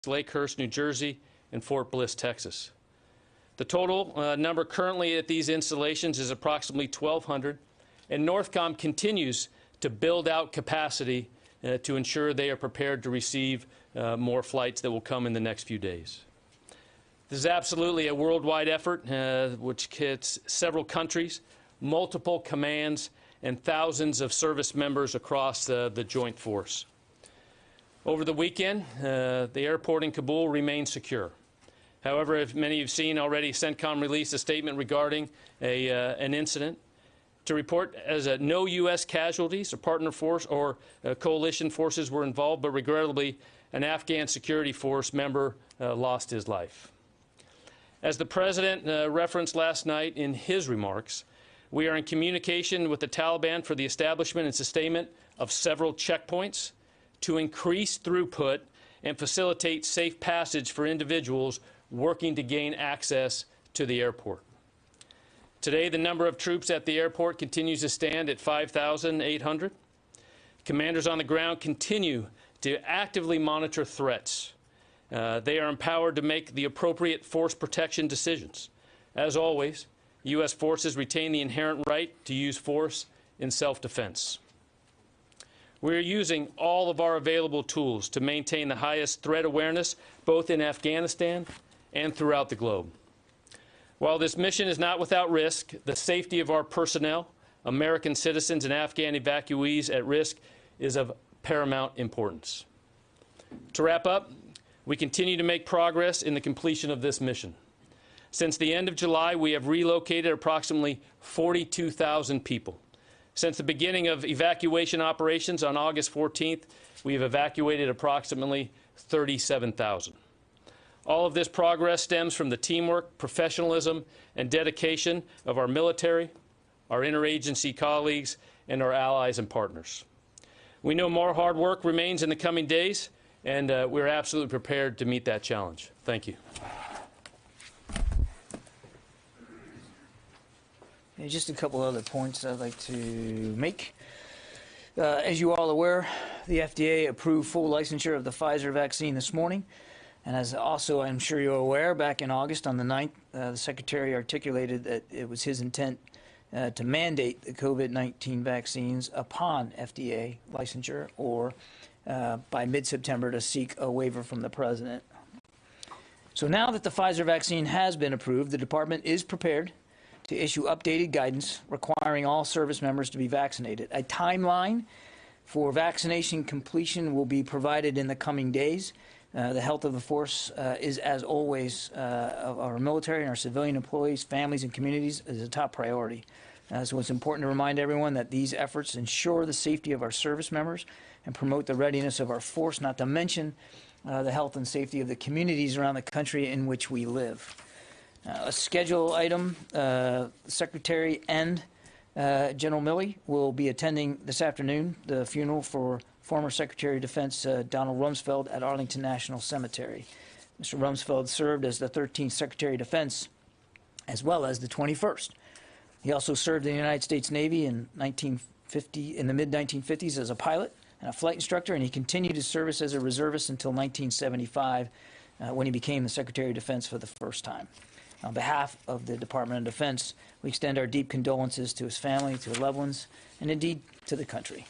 Lakehurst, New Jersey, and Fort Bliss, Texas. The total number currently at these installations is approximately 1,200, and Northcom continues to build out capacity to ensure they are prepared to receive more flights that will come in the next few days. This is absolutely a worldwide effort which hits several countries, multiple commands, and thousands of service members across the joint force. Over the weekend, the airport in Kabul remained secure. However, as many have seen already, CENTCOM released a statement regarding an incident to report as no U.S. casualties or partner force or coalition forces were involved, but regrettably, an Afghan security force member lost his life. As the President referenced last night in his remarks, we are in communication with the Taliban for the establishment and sustainment of several checkpoints to increase throughput and facilitate safe passage for individuals working to gain access to the airport. Today, the number of troops at the airport continues to stand at 5,800. Commanders on the ground continue to actively monitor threats. They are empowered to make the appropriate force protection decisions. As always, U.S. forces retain the inherent right to use force in self-defense. We are using all of our available tools to maintain the highest threat awareness, both in Afghanistan and throughout the globe. While this mission is not without risk, the safety of our personnel, American citizens, and Afghan evacuees at risk is of paramount importance. To wrap up, we continue to make progress in the completion of this mission. Since the end of July, we have relocated approximately 42,000 people. Since the beginning of evacuation operations on August 14th, we have evacuated approximately 37,000. All of this progress stems from the teamwork, professionalism, and dedication of our military, our interagency colleagues, and our allies and partners. We know more hard work remains in the coming days, and we're absolutely prepared to meet that challenge. Thank you. And just a couple other points I'd like to make. As you all are aware, the FDA approved full licensure of the Pfizer vaccine this morning. And as also I'm sure you're aware, back in August on the 9th, the Secretary articulated that it was his intent to mandate the COVID-19 vaccines upon FDA licensure or by mid-September to seek a waiver from the President. So now that the Pfizer vaccine has been approved, the Department is prepared to issue updated guidance requiring all service members to be vaccinated. A timeline for vaccination completion will be provided in the coming days. The health of the force is, as always, of our military and our civilian employees, families, and communities is a top priority. So it's important to remind everyone that these efforts ensure the safety of our service members and promote the readiness of our force, not to mention the health and safety of the communities around the country in which we live. A schedule item, Secretary and General Milley will be attending this afternoon the funeral for former Secretary of Defense Donald Rumsfeld at Arlington National Cemetery. Mr. Rumsfeld served as the 13th Secretary of Defense as well as the 21st. He also served in the United States Navy in the mid-1950s as a pilot and a flight instructor, and he continued his service as a reservist until 1975 when he became the Secretary of Defense for the first time. On behalf of the Department of Defense, we extend our deep condolences to his family, to his loved ones, and indeed to the country.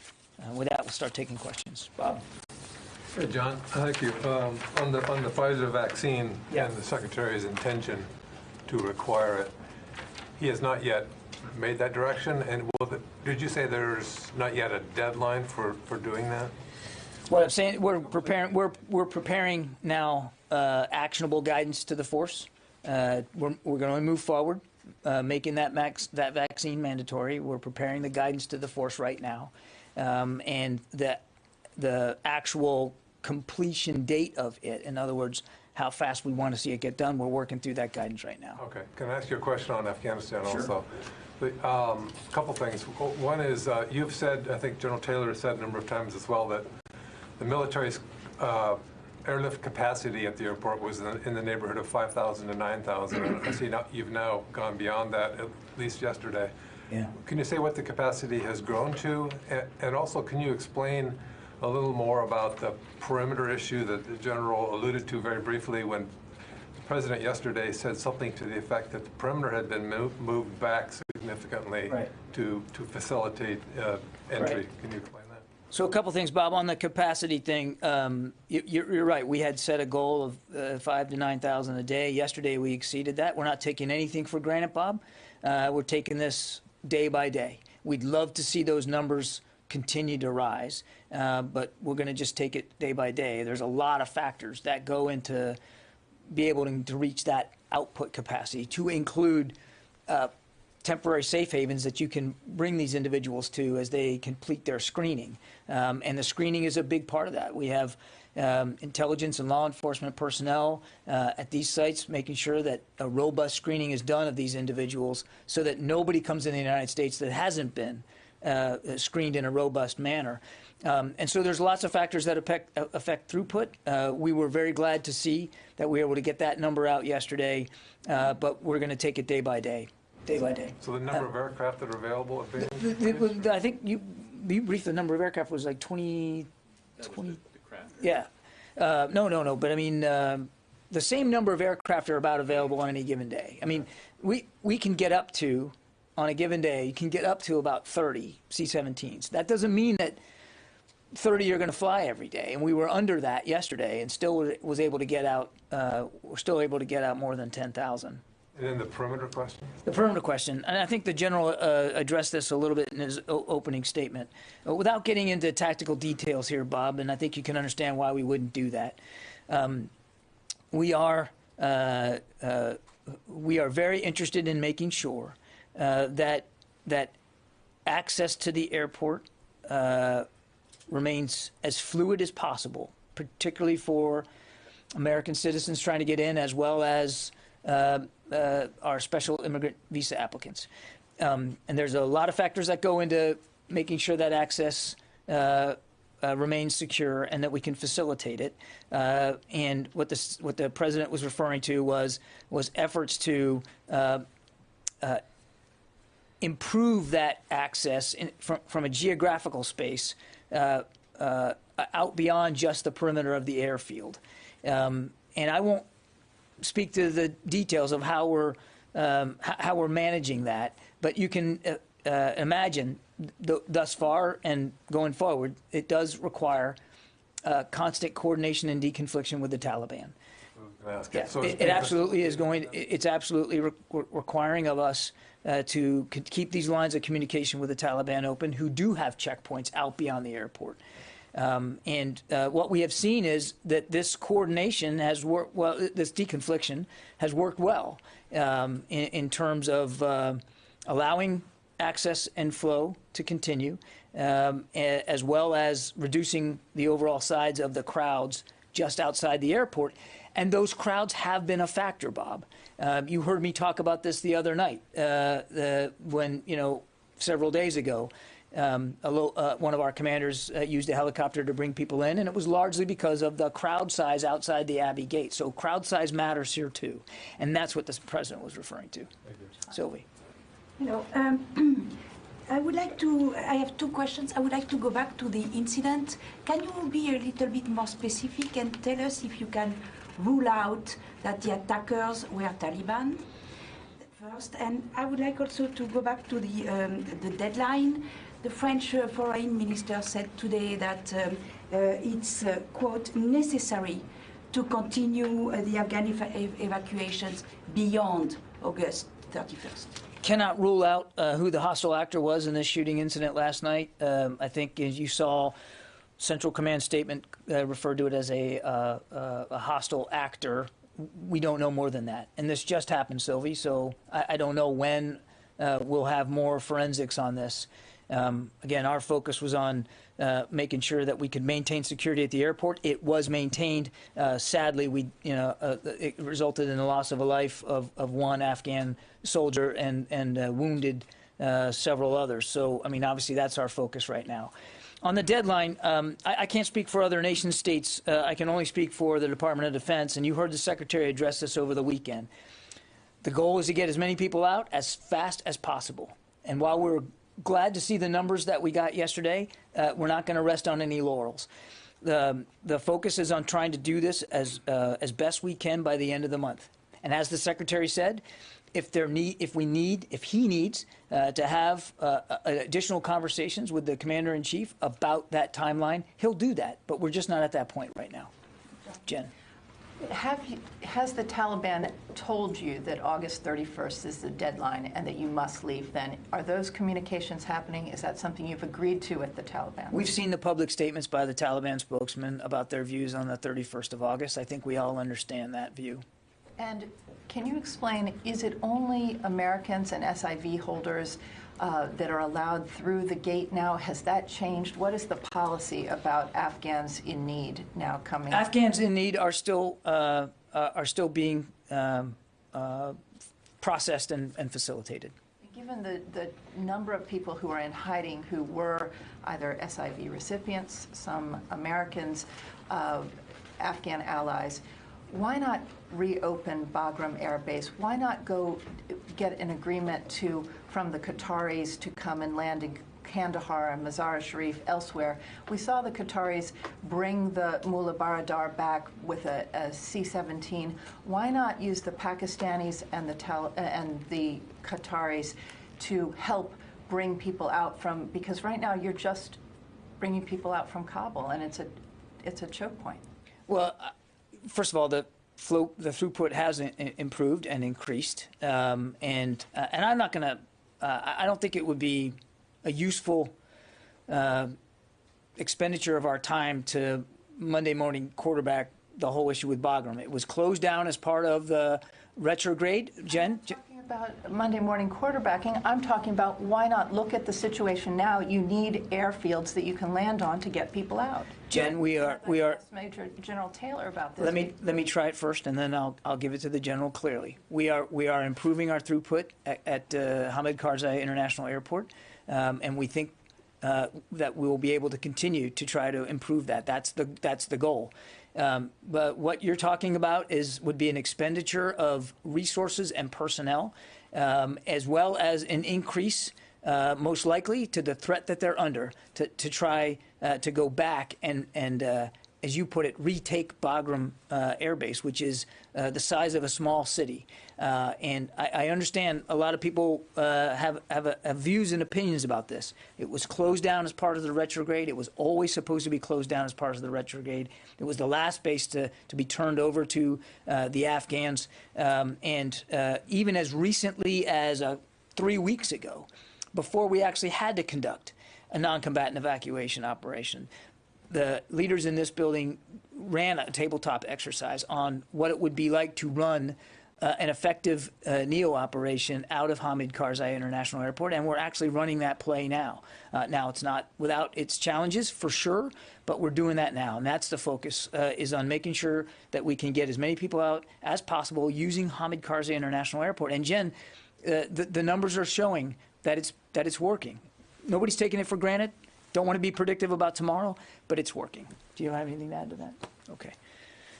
With that, we'll start taking questions. Bob. Hey, John. Thank you. On the Pfizer vaccine and the Secretary's intention to require it, he has not yet made that direction. And did you say there's not yet a deadline for doing that? What I'm saying, we're preparing now actionable guidance to the force. We're going to move forward, making that vaccine mandatory. We're preparing the guidance to the force right now. And the actual completion date of it, in other words, how fast we want to see it get done, we're working through that guidance right now. Okay. Can I ask you a question on Afghanistan also? Sure. A couple things. One is you've said, I think General Taylor has said a number of times as well, that the military's airlift capacity at the airport was in the neighborhood of 5,000 to 9,000. I see you've now gone beyond that, at least yesterday. Yeah. Can you say what the capacity has grown to? And also, can you explain a little more about the perimeter issue that the General alluded to very briefly when the President yesterday said something to the effect that the perimeter had been moved back significantly to facilitate entry. Right. Can you explain that? So a couple things, Bob, on the capacity thing. You're right. We had set a goal of 5,000 to 9,000 a day. Yesterday we exceeded that. We're not taking anything for granted, Bob. We're taking this day by day. We'd love to see those numbers continue to rise, but we're going to just take it day by day. There's a lot of factors that go into be able to reach that output capacity, to include temporary safe havens that you can bring these individuals to as they complete their screening. And the screening is a big part of that. We have intelligence and law enforcement personnel at these sites making sure that a robust screening is done of these individuals so that nobody comes in the United States that hasn't been screened in a robust manner. And so there's lots of factors that affect throughput. We were very glad to see that we were able to get that number out yesterday, but we're going to take it day by day. Day by day. So the number of aircraft that are available at Bagram? I think you briefed the number of aircraft was like 20. The craft. Yeah. No. But I mean, the same number of aircraft are about available on any given day. I mean, we can get up to, on a given day, you can get up to about 30 C-17s. That doesn't mean that 30 are going to fly every day, and we were under that yesterday, and still was able to get out. We're still able to get out more than 10,000. And then the perimeter question? The perimeter question, and I think the General addressed this a little bit in his opening statement. Without getting into tactical details here, Bob, and I think you can understand why we wouldn't do that. We are very interested in making sure that access to the airport remains as fluid as possible, particularly for American citizens trying to get in, as well as our special immigrant visa applicants. And there's a lot of factors that go into making sure that access remains secure and that we can facilitate it. And what the President was referring to was efforts to improve that access from a geographical space out beyond just the perimeter of the airfield. And I won't speak to the details of how we're managing that, but you can imagine thus far and going forward, it does require constant coordination and deconfliction with the Taliban. Yeah, So it absolutely is going. It's absolutely requiring of us to keep these lines of communication with the Taliban open, who do have checkpoints out beyond the airport. And what we have seen is that this coordination has worked well. This deconfliction has worked well in terms of allowing access and flow to continue, as well as reducing the overall size of the crowds just outside the airport. And those crowds have been a factor, Bob. You heard me talk about this the other night when, several days ago, one of our commanders used a helicopter to bring people in, and it was largely because of the crowd size outside the Abbey Gate. So crowd size matters here, too. And that's what the President was referring to. Sylvie. I have two questions. I would like to go back to the incident. Can you be a little bit more specific and tell us if you can rule out that the attackers were Taliban first? And I would like also to go back to the deadline. The French foreign minister said today that it's, quote, necessary to continue the Afghan evacuations beyond August 31st. Cannot rule out who the hostile actor was in this shooting incident last night. I think, as you saw, Central Command statement referred to it as a hostile actor. We don't know more than that. And this just happened, Sylvie, so I don't know when we'll have more forensics on this. Again, our focus was on making sure that we could maintain security at the airport. It was maintained. Sadly, it resulted in the loss of a life of one Afghan soldier and wounded several others. So, I mean, obviously, that's our focus right now. On the deadline, I can't speak for other nation states. I can only speak for the Department of Defense, and you heard the Secretary address this over the weekend. The goal is to get as many people out as fast as possible. And while we're glad to see the numbers that we got yesterday. We're not going to rest on any laurels. The focus is on trying to do this as best we can by the end of the month. And as the Secretary said, if he needs to have additional conversations with the Commander-in-Chief about that timeline, he'll do that. But we're just not at that point right now. Jen. Has the Taliban told you that August 31st is the deadline and that you must leave then? Are those communications happening? Is that something you've agreed to with the Taliban? We've seen the public statements by the Taliban spokesman about their views on the 31st of August. I think we all understand that view. And can you explain, is it only Americans and SIV holders that are allowed through the gate now? Has that changed? What is the policy about Afghans in need now coming? Afghans in need are still being processed and facilitated. Given the number of people who are in hiding who were either SIV recipients, some Americans, Afghan allies, why not reopen Bagram Air Base? Why not go get an agreement from the Qataris to come and land in Kandahar and Mazar-e-Sharif, elsewhere? We saw the Qataris bring the Mullah Baradar back with a C-17. Why not use the Pakistanis and the Qataris to help bring people out from, because right now you're just bringing people out from Kabul, and it's a choke point. Well, first of all, the throughput has improved and increased, and I'm not going to. I don't think it would be a useful expenditure of our time to Monday morning quarterback the whole issue with Bagram. It was closed down as part of the retrograde. Jen? About Monday morning quarterbacking, I'm talking about why not look at the situation now. You need airfields that you can land on to get people out. Jen, we are. Major General Taylor about this. Let me try it first, and then I'll give it to the general clearly. We are improving our throughput at Hamid Karzai International Airport, and we think that we will be able to continue to try to improve that. That's the goal. But what you're talking about would be an expenditure of resources and personnel, as well as an increase, most likely, to the threat that they're under to try to go back and as you put it, retake Bagram Air Base, which is the size of a small city. And I understand a lot of people have views and opinions about this. It was closed down as part of the retrograde. It was always supposed to be closed down as part of the retrograde. It was the last base to be turned over to the Afghans. And even as recently as 3 weeks ago, before we actually had to conduct a non-combatant evacuation operation, the leaders in this building ran a tabletop exercise on what it would be like to run an effective NEO operation out of Hamid Karzai International Airport, and we're actually running that play now. Now, it's not without its challenges, for sure, but we're doing that now, and that's the focus, is on making sure that we can get as many people out as possible using Hamid Karzai International Airport. And Jen, the numbers are showing that it's working. Nobody's taking it for granted. Don't want to be predictive about tomorrow, but it's working. Do you have anything to add to that? Okay.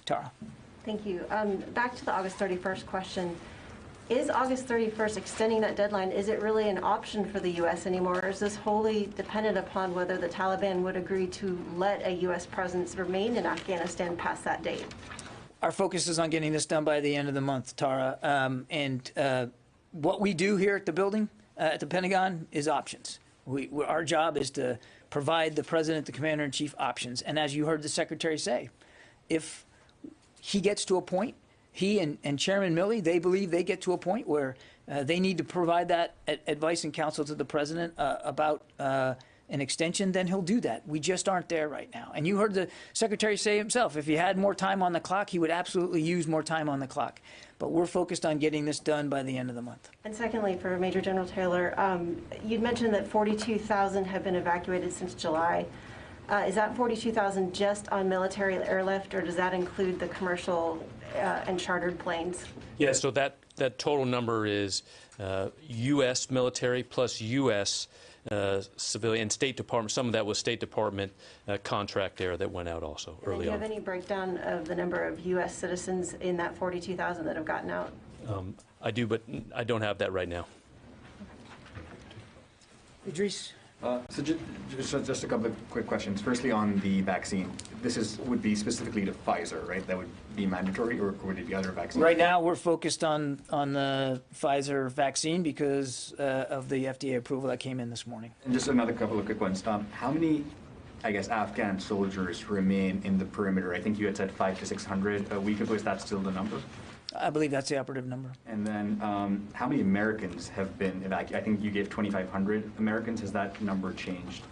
Tara. Thank you. Back to the August 31st question. Is August 31st extending that deadline, is it really an option for the U.S. anymore, or is this wholly dependent upon whether the Taliban would agree to let a U.S. presence remain in Afghanistan past that date? Our focus is on getting this done by the end of the month, Tara. And what we do here at the building, at the Pentagon, is options. Our job is to provide the President, the Commander-in-Chief, options. And as you heard the Secretary say, if he gets to a point, he and Chairman Milley, they believe they get to a point where they need to provide that advice and counsel to the President about an extension, then he'll do that. We just aren't there right now. And you heard the Secretary say himself, if he had more time on the clock, he would absolutely use more time on the clock. But we're focused on getting this done by the end of the month. And secondly, for Major General Taylor, you'd mentioned that 42,000 have been evacuated since July. Is that 42,000 just on military airlift, or does that include the commercial and chartered planes? Yeah, so that total number is U.S. military plus U.S. Civilian and State Department. Some of that was State Department contract air that went out also early on. Do you have any breakdown of the number of U.S. citizens in that 42,000 that have gotten out? I do, but I don't have that right now. Idris? Just a couple of quick questions. Firstly, on the vaccine, would be specifically to Pfizer, right? That would be mandatory, or would it be other vaccines? Right now, we're focused on the Pfizer vaccine because of the FDA approval that came in this morning. And just another couple of quick ones. How many, I guess, Afghan soldiers remain in the perimeter? I think you had said 500 to 600 a week ago. Is that still the number? I believe that's the operative number. And then how many Americans have been evacuated? I think you gave 2,500 Americans. Has that number changed?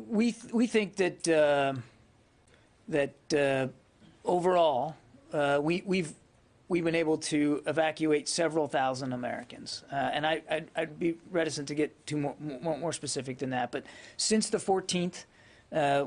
We think that overall we've been able to evacuate several thousand Americans, and I'd be reticent to get more specific than that. But since the 14th,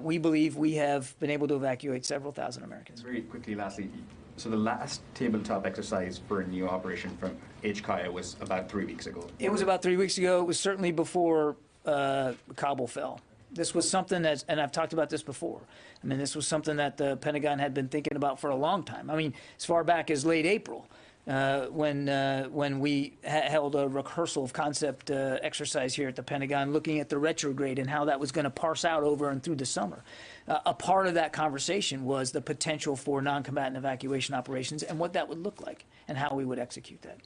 we believe we have been able to evacuate several thousand Americans. Very quickly, lastly. So the last tabletop exercise for a new operation from HKIA was about 3 weeks ago. It was about 3 weeks ago. It was certainly before Kabul fell. This was something that, and I've talked about this before, I mean, this was something that the Pentagon had been thinking about for a long time. I mean, as far back as late April, when we held a rehearsal of concept exercise here at the Pentagon, looking at the retrograde and how that was going to parse out over and through the summer. A part of that conversation was the potential for non-combatant evacuation operations and what that would look like and how we would execute that.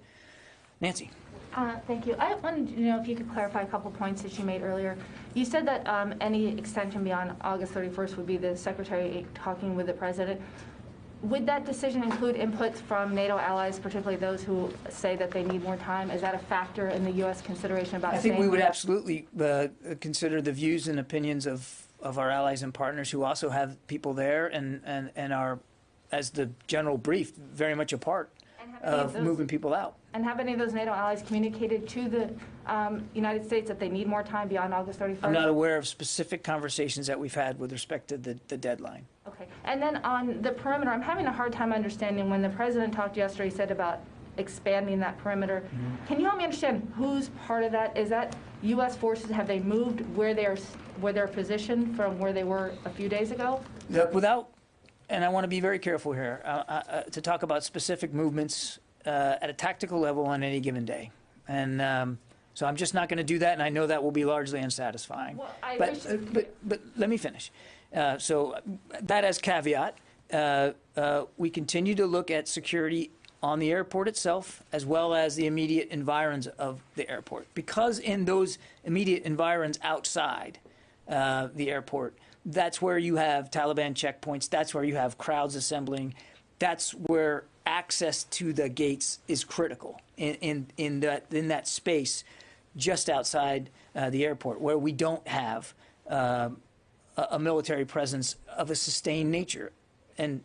Nancy. Thank you. I wanted to know if you could clarify a couple points that you made earlier. You said that any extension beyond August 31st would be the Secretary talking with the President. Would that decision include inputs from NATO allies, particularly those who say that they need more time? Is that a factor in the U.S. consideration about staying? I think we would absolutely consider the views and opinions of our allies and partners who also have people there and are, as the general brief, very much a part of moving people out. And have any of those NATO allies communicated to the United States that they need more time beyond August 31st? I'm not aware of specific conversations that we've had with respect to the deadline. Okay. And then on the perimeter, I'm having a hard time understanding when the President talked yesterday, he said about expanding that perimeter. Mm-hmm. Can you help me understand who's part of that? Is that U.S. forces? Have they moved where they're positioned from where they were a few days ago? Without, and I want to be very careful here to talk about specific movements at a tactical level on any given day. And so I'm just not going to do that, and I know that will be largely unsatisfying. Well, but let me finish. So that as caveat, we continue to look at security on the airport itself as well as the immediate environs of the airport. Because in those immediate environs outside the airport, that's where you have Taliban checkpoints, that's where you have crowds assembling, that's where access to the gates is critical in that space just outside the airport, where we don't have a military presence of a sustained nature. And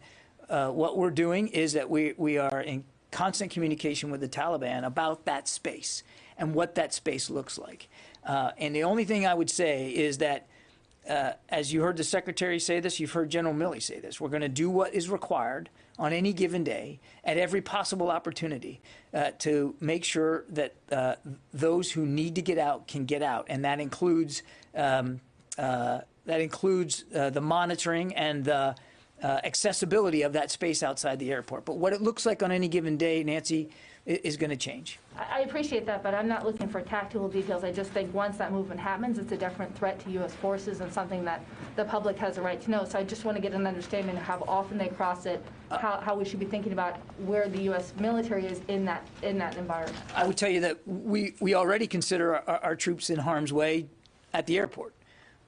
what we're doing is that we are in constant communication with the Taliban about that space and what that space looks like. And the only thing I would say is that, as you heard the Secretary say this, you've heard General Milley say this, we're going to do what is required on any given day at every possible opportunity to make sure that those who need to get out can get out. And that includes the monitoring and the accessibility of that space outside the airport. But what it looks like on any given day, Nancy, is going to change. I appreciate that, but I'm not looking for tactical details. I just think once that movement happens, it's a different threat to U.S. forces and something that the public has a right to know. So I just want to get an understanding of how often they cross it, how we should be thinking about where the U.S. military is in that environment. I would tell you that we already consider our troops in harm's way at the airport.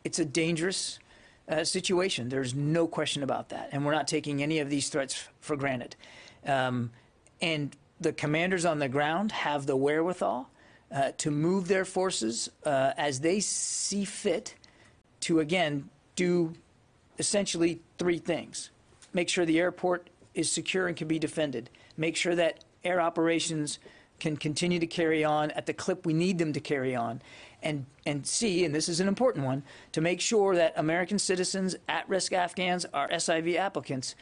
It's a dangerous situation. There's no question about that. And we're not taking any of these threats for granted. And the commanders on the ground have the wherewithal to move their forces as they see fit to, again, do essentially three things. Make sure the airport is secure and can be defended. Make sure that air operations can continue to carry on at the clip we need them to carry on. And C, and this is an important one, to make sure that American citizens, at-risk Afghans, our SIV applicants,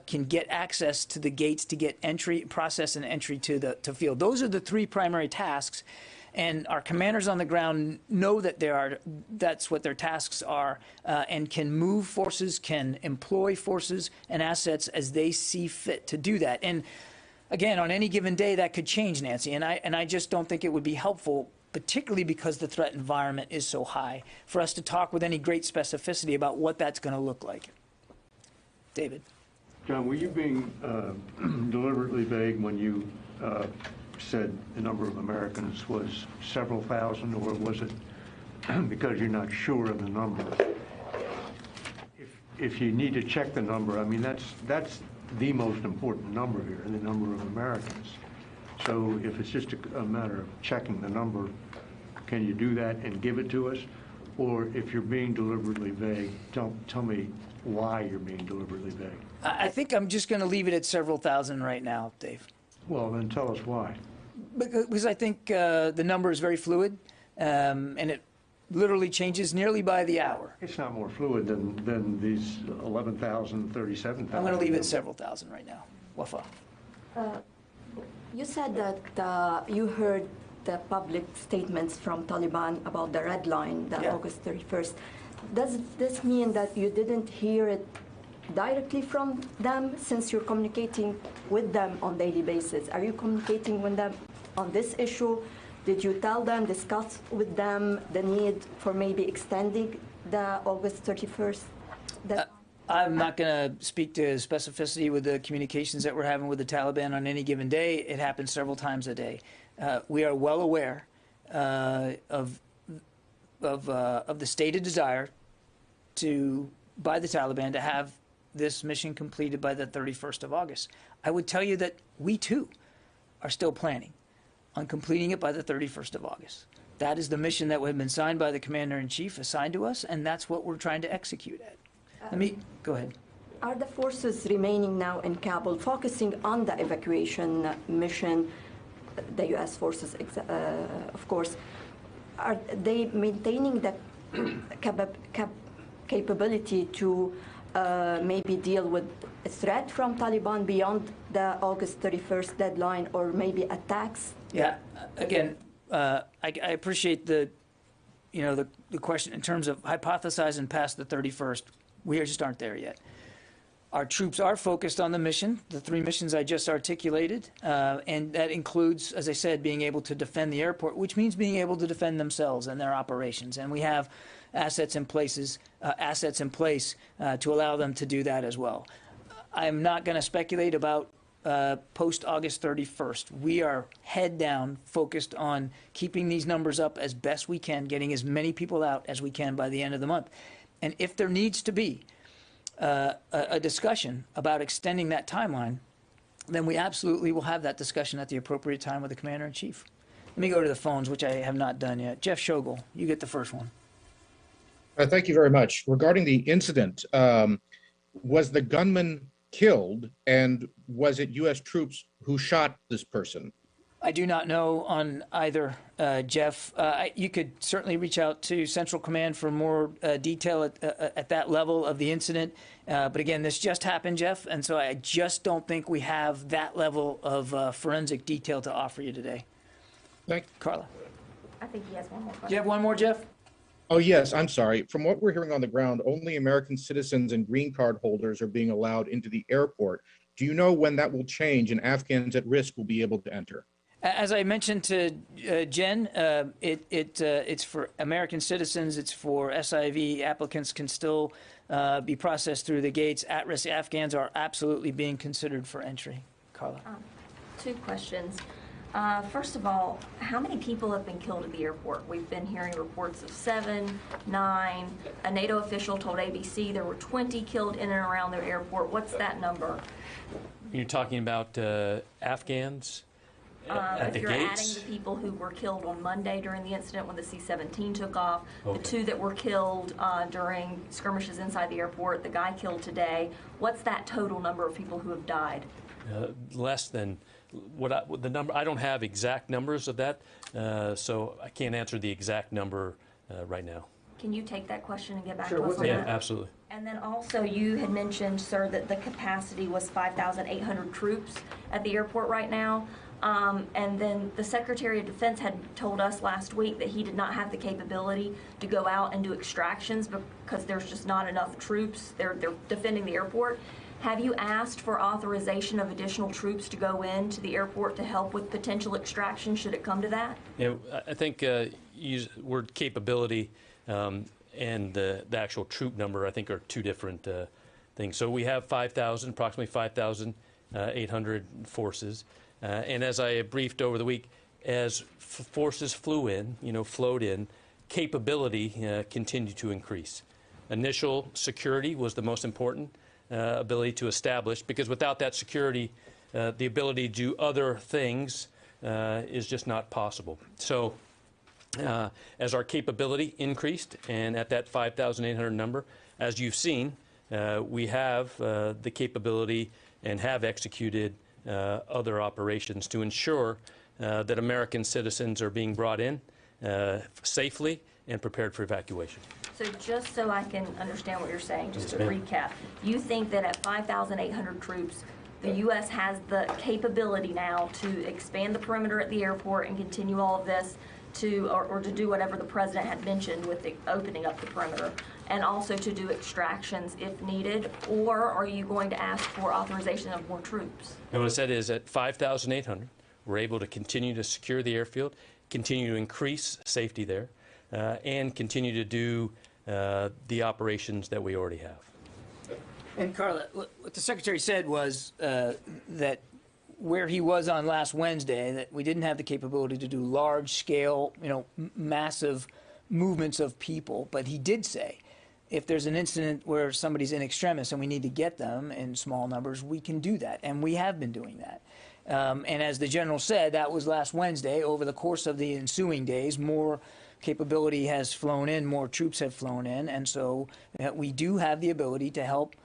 can get access to the gates to get entry, process and entry to field. Those are the three primary tasks, and our commanders on the ground know that that's what their tasks are, and can move forces, can employ forces and assets as they see fit to do that. And again, on any given day, that could change, Nancy, and I just don't think it would be helpful particularly because the threat environment is so high, for us to talk with any great specificity about what that's going to look like. David. John, were you being deliberately vague when you said the number of Americans was several thousand, or was it because you're not sure of the number? If you need to check the number, I mean, that's the most important number here, the number of Americans. So if it's just a matter of checking the number, can you do that and give it to us? Or if you're being deliberately vague, tell me why you're being deliberately vague. I think I'm just going to leave it at several thousand right now, Dave. Well, then tell us why. Because I think the number is very fluid, and it literally changes nearly by the hour. It's not more fluid than these 11,000, 37,000. I'm going to leave it at several thousand right now. Wafa. You said that you heard the public statements from Taliban about the red line, the August 31st. Does this mean that you didn't hear it directly from them, since you're communicating with them on a daily basis? Are you communicating with them on this issue? Did you tell them, discuss with them the need for maybe extending the August 31st deadline? I'm not going to speak to specificity with the communications that we're having with the Taliban on any given day. It happens several times a day. We are well aware of the stated desire by the Taliban to have this mission completed by the 31st of August. I would tell you that we too are still planning on completing it by the 31st of August. That is the mission that had been signed by the Commander-in-Chief, assigned to us, and that's what we're trying to execute at. Go ahead. Are the forces remaining now in Kabul focusing on the evacuation mission, the U.S. forces, of course? Are they maintaining the capability to maybe deal with a threat from Taliban beyond the August 31st deadline, or maybe attacks? Yeah, again, I appreciate the question in terms of hypothesizing past the 31st. We just aren't there yet. Our troops are focused on the mission, the 3 missions I just articulated, and that includes, as I said, being able to defend the airport, which means being able to defend themselves and their operations. And we have assets in place to allow them to do that as well. I'm not going to speculate about post-August 31st. We are head down, focused on keeping these numbers up as best we can, getting as many people out as we can by the end of the month. And if there needs to be a discussion about extending that timeline, then we absolutely will have that discussion at the appropriate time with the Commander-in-Chief. Let me go to the phones, which I have not done yet. Jeff Schogel, you get the first one. Thank you very much. Regarding the incident, was the gunman killed, and was it U.S. troops who shot this person? I do not know on either, Jeff. You could certainly reach out to Central Command for more detail at that level of the incident. But again, this just happened, Jeff, and so I just don't think we have that level of forensic detail to offer you today. Thank you. Carla. I think he has one more question. Do you have one more, Jeff? Oh, yes, I'm sorry. From what we're hearing on the ground, only American citizens and green card holders are being allowed into the airport. Do you know when that will change and Afghans at risk will be able to enter? As I mentioned to Jen, it's for American citizens. It's for SIV. Applicants can still be processed through the gates. At-risk Afghans are absolutely being considered for entry. Carla. 2 questions. First of all, how many people have been killed at the airport? We've been hearing reports of 7, 9. A NATO official told ABC there were 20 killed in and around their airport. What's that number? You're talking about Afghans? At the if you're gates? adding the people who were killed on Monday during the incident when the C-17 took off, the 2 that were killed during skirmishes inside the airport, the guy killed today, what's that total number of people who have died? Less than the number. I don't have exact numbers of that, so I can't answer the exact number right now. Can you take that question and get back to us on Yeah, that? absolutely. And then also you had mentioned, sir, that the capacity was 5,800 troops at the airport right now. And then the Secretary of Defense had told us last week that he did not have the capability to go out and do extractions because there's just not enough troops. They're defending the airport. Have you asked for authorization of additional troops to go into the airport to help with potential extraction should it come to that? Yeah, I think use word capability and the actual troop number, I think, are two different things. So we have 5,000, approximately 5,800 forces. And as I briefed over the week, as forces flowed in, capability continued to increase. Initial security was the most important ability to establish, because without that security, the ability to do other things is just not possible. So as our capability increased, and at that 5,800 number, as you've seen, we have the capability and have executed other operations to ensure that American citizens are being brought in safely and prepared for evacuation. So just so I can understand what you're saying, just Yes, to ma'am. recap, you think that at 5,800 troops, the U.S. has the capability now to expand the perimeter at the airport and continue all of this or to do whatever the president had mentioned with the opening up the perimeter, and also to do extractions if needed? Or are you going to ask for authorization of more troops? And what I said is at 5,800, we're able to continue to secure the airfield, continue to increase safety there, and continue to do the operations that we already have. And Carla, what the Secretary said was that where he was on last Wednesday, that we didn't have the capability to do large-scale, massive movements of people, but he did say if there's an incident where somebody's in extremis and we need to get them in small numbers, we can do that, and we have been doing that. And as the General said, that was last Wednesday. Over the course of the ensuing days, more capability has flown in, more troops have flown in, and so we do have the ability to help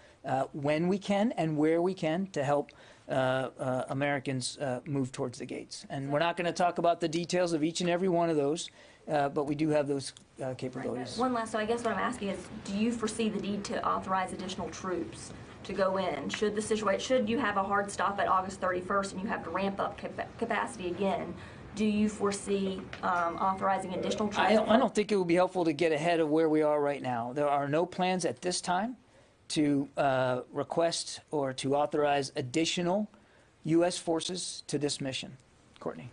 when we can and where we can to help Americans move towards the gates. And we're not going to talk about the details of each and every one of those, but we do have those capabilities. One last, so I guess what I'm asking is, do you foresee the need to authorize additional troops to go in? Should you have a hard stop at August 31st and you have to ramp up capacity again, do you foresee authorizing additional troops? I don't think it would be helpful to get ahead of where we are right now. There are no plans at this time to request or to authorize additional U.S. forces to this mission. Courtney.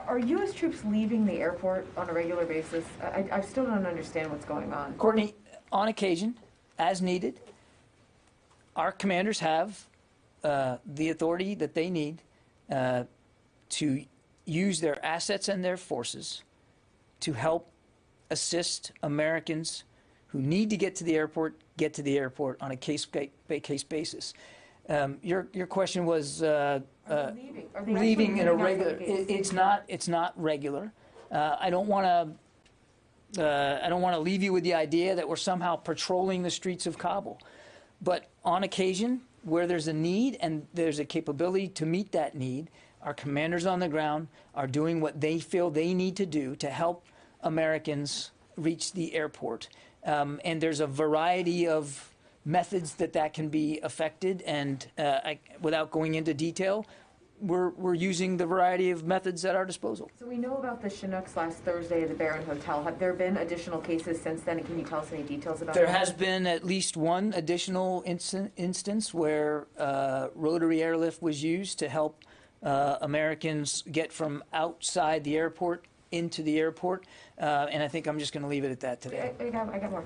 Are U.S. troops leaving the airport on a regular basis? I still don't understand what's going on. Courtney, on occasion, as needed, our commanders have the authority that they need to use their assets and their forces to help assist Americans who need to get to the airport on a case-by-case basis. Your question was leaving in a regular. It's not regular. I don't want to leave you with the idea that we're somehow patrolling the streets of Kabul, but on occasion, where there's a need and there's a capability to meet that need, our commanders on the ground are doing what they feel they need to do to help Americans reach the airport. And there's a variety of methods that can be affected, and without going into detail, we're using the variety of methods at our disposal. So we know about the Chinooks last Thursday at the Bagram Hotel. Have there been additional cases since then? And can you tell us any details about that? There has been at least one additional instance where rotary airlift was used to help Americans get from outside the airport into the airport, and I think I'm just going to leave it at that today. I got more.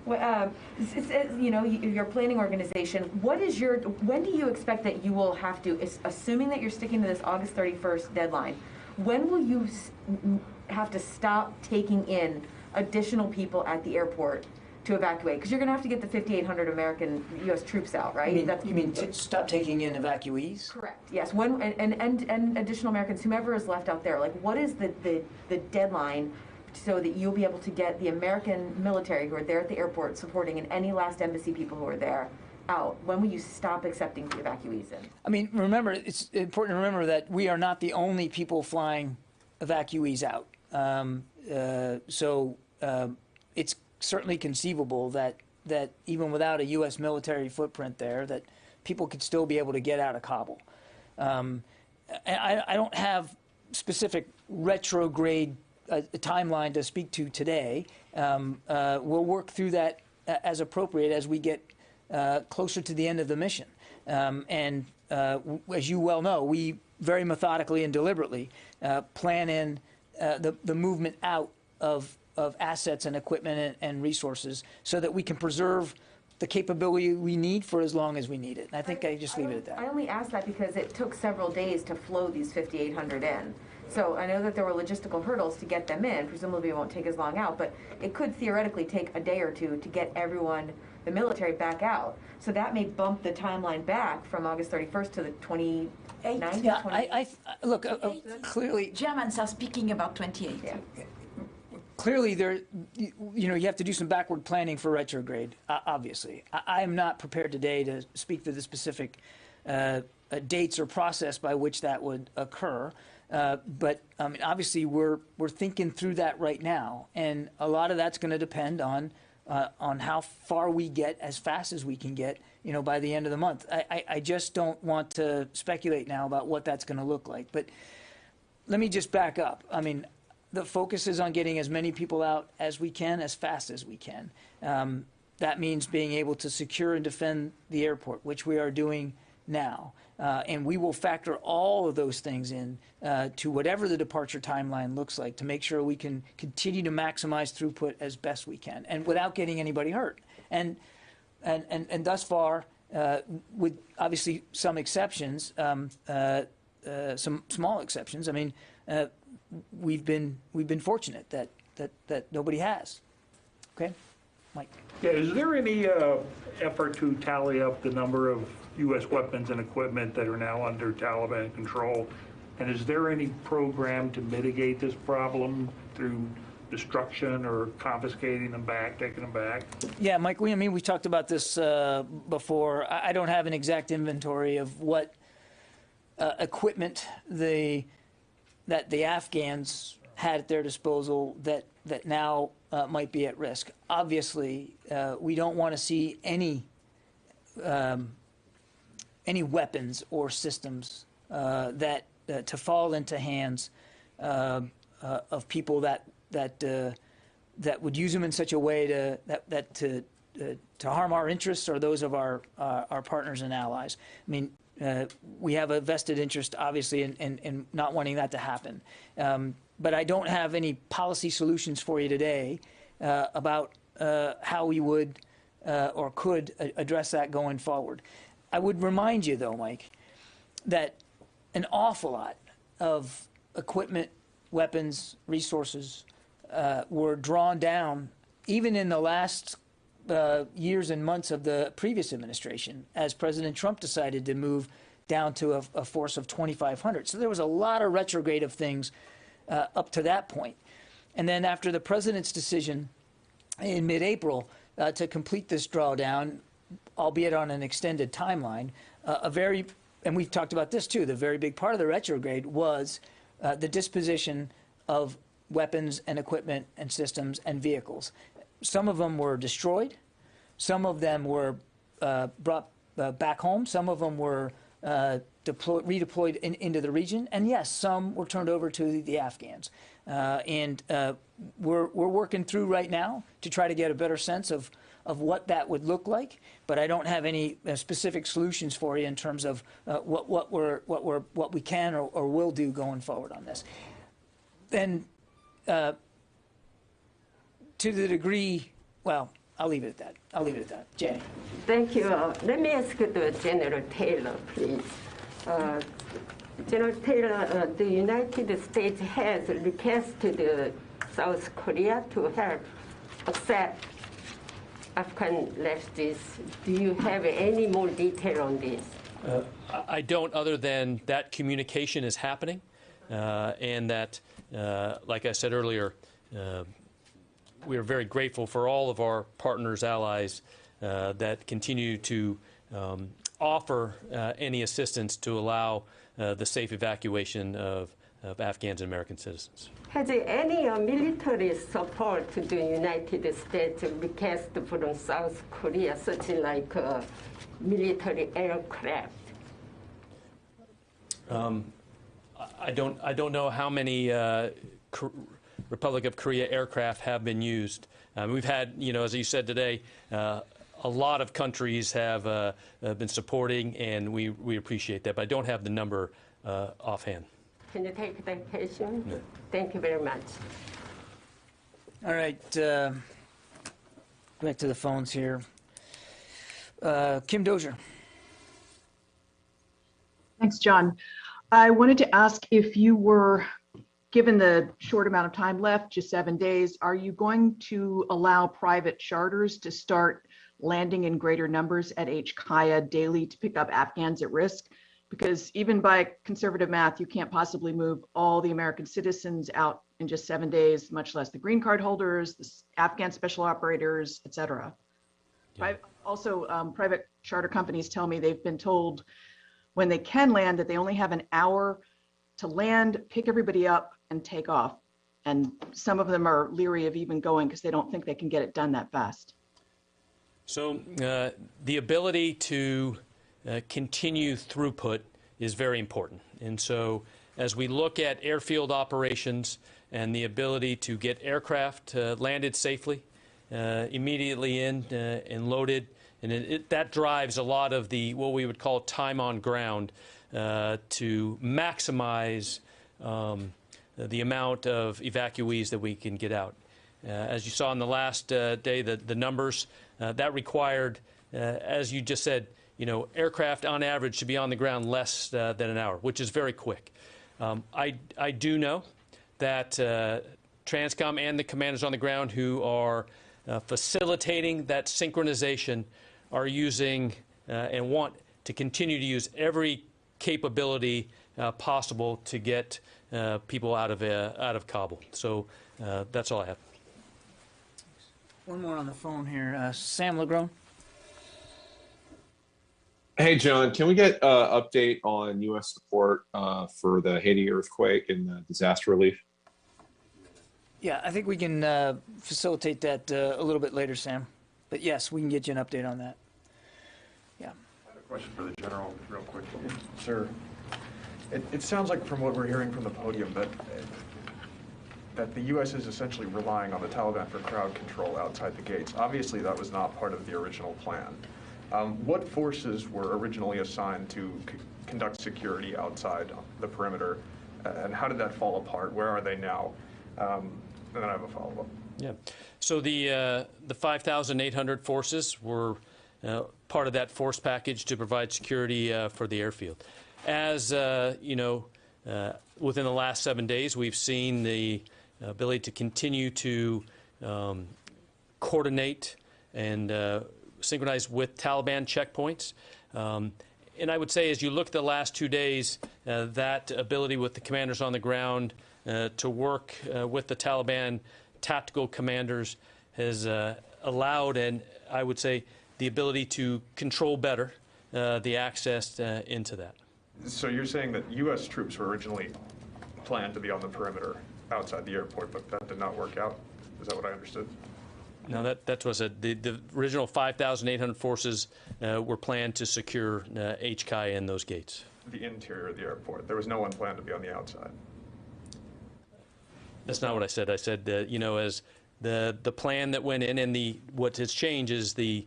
Your planning organization, when do you expect that you will have to, assuming that you're sticking to this August 31st deadline, when will you have to stop taking in additional people at the airport to evacuate? Because you're going to have to get the 5,800 American U.S. troops out, right? You mean stop taking in evacuees? Correct. Yes. When and additional Americans, whomever is left out there, like what is the deadline so that you'll be able to get the American military who are there at the airport supporting and any last embassy people who are there out? When will you stop accepting the evacuees in? I mean, remember, it's important to remember that we are not the only people flying evacuees out. It's certainly conceivable that even without a U.S. military footprint there, that people could still be able to get out of Kabul. I don't have specific retrograde timeline to speak to today. We'll work through that as appropriate as we get closer to the end of the mission. As you well know, we very methodically and deliberately plan in the movement out of assets and equipment and resources so that we can preserve the capability we need for as long as we need it. And I think I just leave it at that. I only asked that because it took several days to flow these 5,800 in. So I know that there were logistical hurdles to get them in. Presumably it won't take as long out, but it could theoretically take a day or two to get everyone, the military, back out. So that may bump the timeline back from August 31st to the 29th. Yeah, look, clearly Germans are speaking about 28. Yeah. Clearly, you have to do some backward planning for retrograde, obviously. I am not prepared today to speak to the specific dates or process by which that would occur. But obviously, we're thinking through that right now. And a lot of that's going to depend on how far we get as fast as we can get, by the end of the month. I just don't want to speculate now about what that's going to look like. But let me just back up. The focus is on getting as many people out as we can, as fast as we can. That means being able to secure and defend the airport, which we are doing now. And we will factor all of those things in to whatever the departure timeline looks like to make sure we can continue to maximize throughput as best we can and without getting anybody hurt. And thus far, with obviously some exceptions, some small exceptions, we've been fortunate that nobody has. Okay, Mike. Yeah, is there any effort to tally up the number of U.S. weapons and equipment that are now under Taliban control? And is there any program to mitigate this problem through destruction or confiscating them back, taking them back? Yeah, Mike, we talked about this before. I don't have an exact inventory of what equipment that the Afghans had at their disposal that now might be at risk. Obviously, we don't want to see any weapons or systems that to fall into hands of people that would use them in such a way to harm our interests or those of our partners and allies. We have a vested interest, obviously, in not wanting that to happen. But I don't have any policy solutions for you today about how we would or could address that going forward. I would remind you, though, Mike, that an awful lot of equipment, weapons, resources were drawn down even in the last years and months of the previous administration, as President Trump decided to move down to a force of 2,500. So there was a lot of retrograde of things up to that point. And then after the president's decision in mid-April to complete this drawdown, albeit on an extended timeline, and we've talked about this too, the very big part of the retrograde was the disposition of weapons and equipment and systems and vehicles. Some of them were destroyed. Some of them were brought back home. Some of them were redeployed into the region. And yes, some were turned over to the Afghans. We're working through right now to try to get a better sense of what that would look like. But I don't have any specific solutions for you in terms of what we can or will do going forward on this. Then, to the degree, well, I'll leave it at that. Jenny. Thank you. Let me ask the General Taylor, please. General Taylor, the United States has requested South Korea to help accept Afghan refugees. Do you have any more detail on this? I don't, other than that communication is happening, and that, like I said earlier, we are very grateful for all of our partners, allies, that continue to offer any assistance to allow the safe evacuation of Afghans and American citizens. Has any military support to the United States request from South Korea, such like military aircraft? I don't know how many Republic of Korea aircraft have been used. We've had, as you said today, a a lot of countries have been supporting, and we appreciate that. But I don't have the number offhand. Can you take vacation? Yeah. Thank you very much. All right, back to the phones here. Kim Dozier. Thanks, John. I wanted to ask if you were, given the short amount of time left, just 7 days, are you going to allow private charters to start landing in greater numbers at HKIA daily to pick up Afghans at risk? Because even by conservative math, you can't possibly move all the American citizens out in just 7 days, much less the green card holders, the Afghan special operators, et cetera. Yeah. Also, private charter companies tell me they've been told when they can land that they only have an hour to land, pick everybody up, and take off. And some of them are leery of even going because they don't think they can get it done that fast. So the ability to continue throughput is very important. And so as we look at airfield operations and the ability to get aircraft landed safely, immediately in and loaded, and that drives a lot of the what we would call time on ground to maximize the amount of evacuees that we can get out. As you saw in the last day, the numbers that required, as you just said, aircraft on average should be on the ground less than an hour, which is very quick. I do know that Transcom and the commanders on the ground who are facilitating that synchronization are using and want to continue to use every capability possible to get people out of Kabul. So that's all I have. One more on the phone here. Sam Legrone. Hey, John, can we get an update on U.S. support for the Haiti earthquake and the disaster relief? Yeah, I think we can facilitate that a little bit later, Sam. But yes, we can get you an update on that. Yeah. I have a question for the General real quick. Sir, it sounds like from what we're hearing from the podium that the U.S. is essentially relying on the Taliban for crowd control outside the gates. Obviously, that was not part of the original plan. What forces were originally assigned to conduct security outside the perimeter, and how did that fall apart? Where are they now? And then I have a follow-up. Yeah. So the 5,800 forces were part of that force package to provide security for the airfield. As within the last 7 days, we've seen the ability to continue to coordinate and synchronize with Taliban checkpoints. And I would say as you look at the last 2 days, that ability with the commanders on the ground to work with the Taliban tactical commanders has allowed, and I would say, the ability to control better the access into that. So you're saying that U.S. troops were originally planned to be on the perimeter outside the airport, but that did not work out? Is that what I understood? No, that's what I said. The original 5,800 forces were planned to secure HKIA and those gates. The interior of the airport. There was no one planned to be on the outside. That's not what I said. I said that, as the plan that went in, and what has changed is the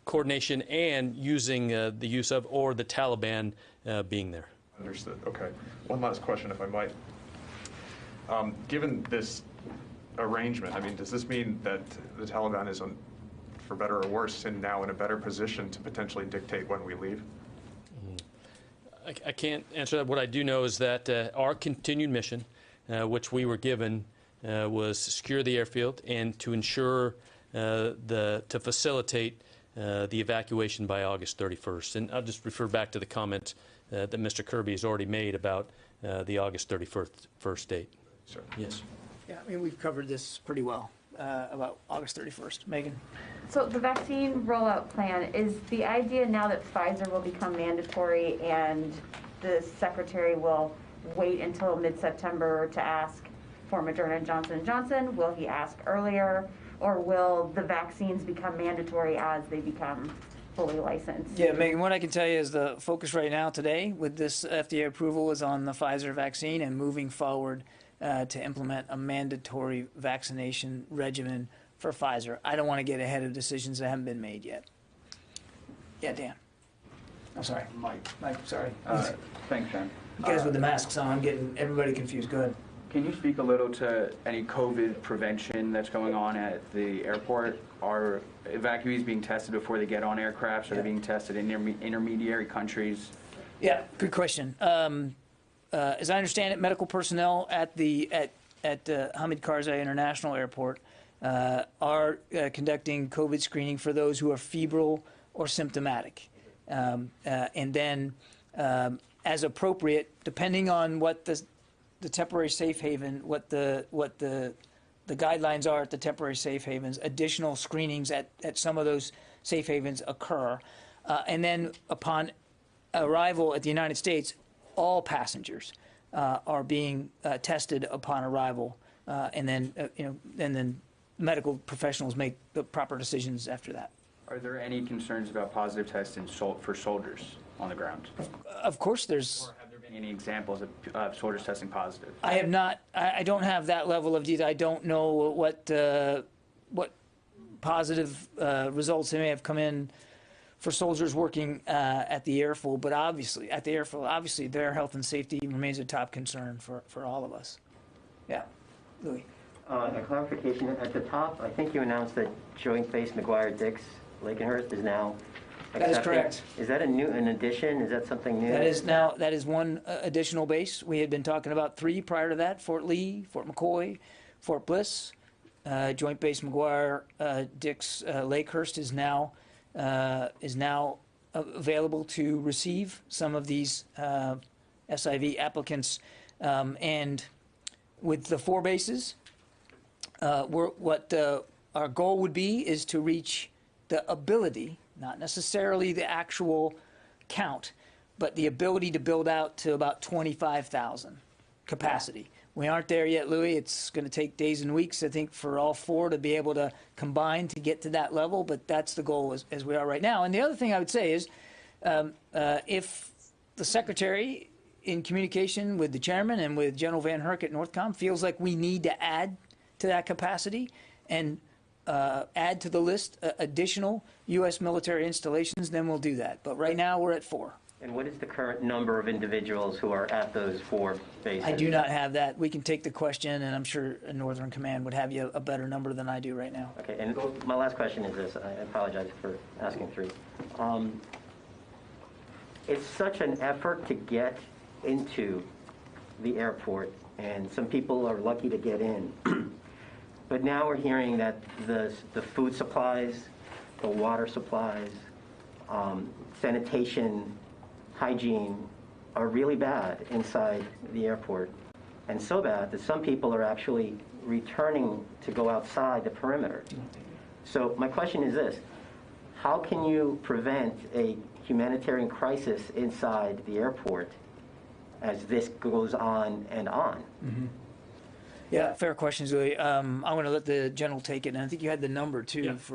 coordination and using the use of or the Taliban being there. Understood. Okay. One last question, if I might. Given this arrangement, does this mean that the Taliban is, for better or worse, now in a better position to potentially dictate when we leave? I can't answer that. What I do know is that our continued mission, which we were given, was to secure the airfield and to ensure to facilitate the evacuation by August 31st. And I'll just refer back to the comment that Mr. Kirby has already made about the August 31st date. Sure. Yes. Yeah, we've covered this pretty well about August 31st. Megan? So the vaccine rollout plan, is the idea now that Pfizer will become mandatory and the Secretary will wait until mid-September to ask for Moderna and Johnson & Johnson? Will he ask earlier? Or will the vaccines become mandatory as they become fully licensed? Yeah, Megan, what I can tell you is the focus right now today with this FDA approval is on the Pfizer vaccine and moving forward to implement a mandatory vaccination regimen for Pfizer. I don't want to get ahead of decisions that haven't been made yet. Yeah, Dan. I'm sorry. Mike, sorry. Thanks, John. You guys with the masks on, I'm getting everybody confused. Go ahead. Can you speak a little to any COVID prevention that's going on at the airport? Are evacuees being tested before they get on aircrafts? Are they being tested in intermediary countries? Yeah, good question. As I understand it, medical personnel at Hamid Karzai International Airport are conducting COVID screening for those who are febrile or symptomatic. And then, as appropriate, depending on what the temporary safe haven, what the guidelines are at the temporary safe havens, additional screenings at some of those safe havens occur. And then upon arrival at the United States, all passengers are being tested upon arrival, and then medical professionals make the proper decisions after that. Are there any concerns about positive testing for soldiers on the ground? Of course, there's. Or have there been any examples of soldiers testing positive? I have not. I don't have that level of detail. I don't know what positive results may have come in for soldiers working at the airfield, but obviously their health and safety remains a top concern for all of us. Yeah, Louis. A clarification at the top. I think you announced that Joint Base McGuire-Dix Lakenhurst is now accepted. That is correct. Is that an addition? Is that something new? That is one additional base. We had been talking about 3 prior to that: Fort Lee, Fort McCoy, Fort Bliss. Joint Base McGuire-Dix Lakehurst is now available to receive some of these SIV applicants, and with the 4 bases, our goal would be is to reach the ability, not necessarily the actual count, but the ability to build out to about 25,000 capacity. We aren't there yet, Louis. It's going to take days and weeks, I think, for all 4 to be able to combine to get to that level, but that's the goal as we are right now. And the other thing I would say is if the Secretary, in communication with the Chairman and with General Van Herk at Northcom, feels like we need to add to that capacity and add to the list additional U.S. military installations, then we'll do that. But right now we're at 4. And what is the current number of individuals who are at those 4 bases? I do not have that. We can take the question, and I'm sure Northern Command would have you a better number than I do right now. Okay, and my last question is this. I apologize for asking 3. It's such an effort to get into the airport, and some people are lucky to get in. But now we're hearing that the food supplies, the water supplies, sanitation, hygiene are really bad inside the airport, and so bad that some people are actually returning to go outside the perimeter. So my question is this: how can you prevent a humanitarian crisis inside the airport as this goes on and on? Mm-hmm. Yeah, fair questions, Louis. I'm going to let the general take it, and I think you had the number too for